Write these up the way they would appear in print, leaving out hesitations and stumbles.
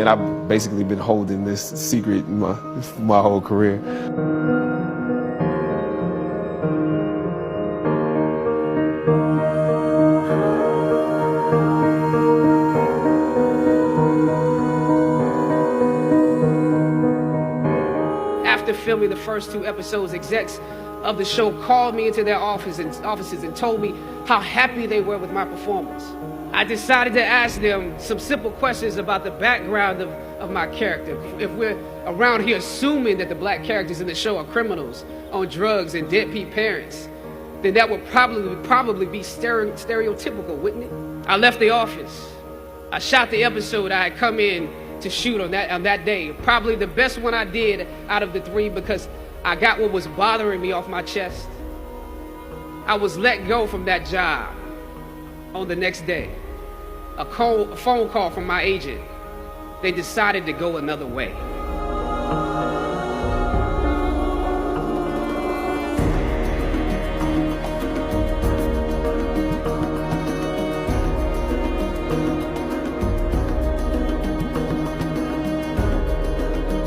And I've basically been holding this secret my whole career. After filming the first 2 episodes, execs of the show called me into their offices and told me how happy they were with my performance. I decided to ask them some simple questions about the background of my character. If we're around here assuming that the black characters in the show are criminals, on drugs, and deadbeat parents, then that would probably be stereotypical, wouldn't it? I left the office. I shot the episode I had come in to shoot on that day. Probably the best one I did out of the 3 because I got what was bothering me off my chest. I was let go from that job on the next day. A phone call from my agent. They decided to go another way.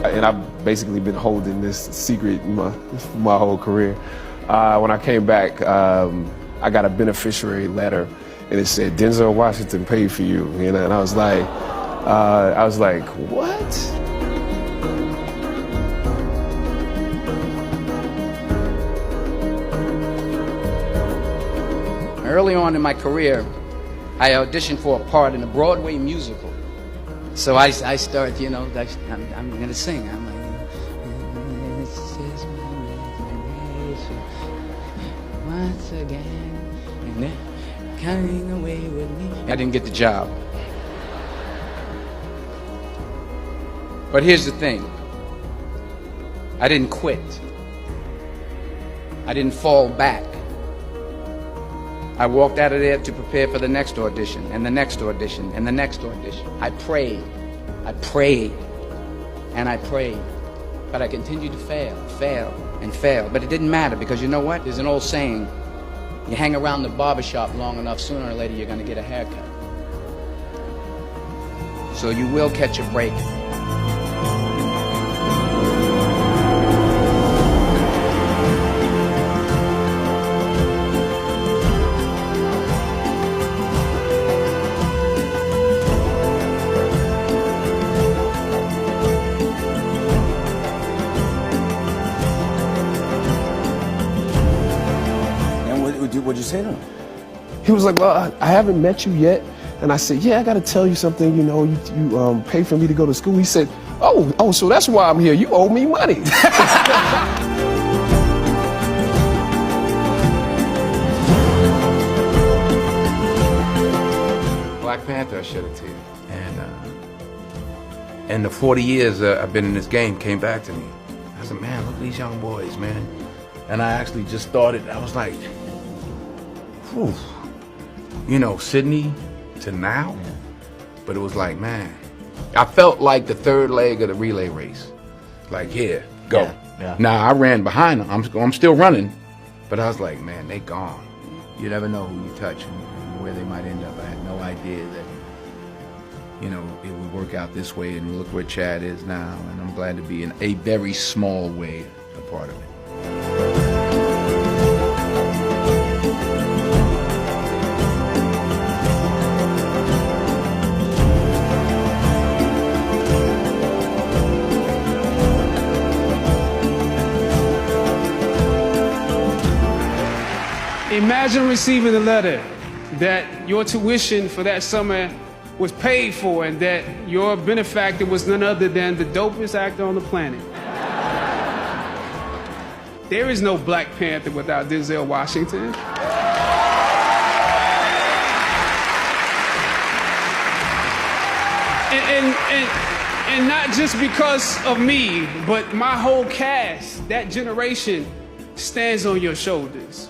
And I've basically been holding this secret my whole career. When I came back, I got a beneficiary letter, and it said Denzel Washington paid for you. You know, and I was like, what? Early on in my career, I auditioned for a part in a Broadway musical. So I start, you know, I'm going to sing. I'm like, it's just my imagination once again, and they're coming away with me. I didn't get the job. But here's the thing. I didn't quit. I didn't fall back. I walked out of there to prepare for the next audition, and the next audition, and the next audition. I prayed, and I prayed. But I continued to fail, and fail. But it didn't matter, because you know what? There's an old saying, you hang around the barbershop long enough, sooner or later you're going to get a haircut. So you will catch a break. What'd you say to him? He was like, well, I haven't met you yet. And I said, yeah, I got to tell you something. You know, you paid for me to go to school. He said, oh, so that's why I'm here. You owe me money. Black Panther, I shed a tear. And the 40 years I've been in this game came back to me. I said, man, look at these young boys, man. And I actually just started, I was like, whew. You know, Sydney to now. Yeah. But it was like, man, I felt like the third leg of the relay race. Like, here, go. Yeah, yeah. Now, I ran behind them. I'm still running. But I was like, man, they gone. You never know who you touch and where they might end up. I had no idea that, you know, it would work out this way, and look where Chad is now. And I'm glad to be in a very small way a part of it. Imagine receiving a letter that your tuition for that summer was paid for and that your benefactor was none other than the dopest actor on the planet. There is no Black Panther without Denzel Washington. And not just because of me, but my whole cast, that generation, stands on your shoulders.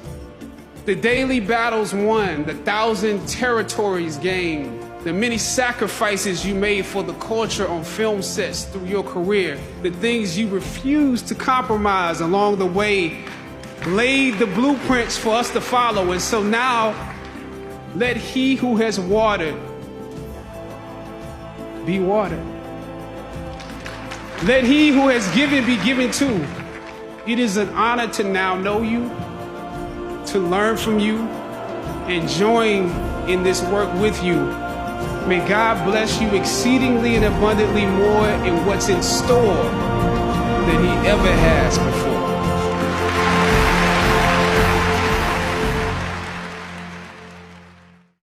The daily battles won, the 1,000 territories gained, the many sacrifices you made for the culture on film sets through your career, the things you refused to compromise along the way, laid the blueprints for us to follow. And so now, let he who has watered be watered. Let he who has given be given too. It is an honor to now know you, to learn from you, and join in this work with you. May God bless you exceedingly and abundantly more in what's in store than he ever has before.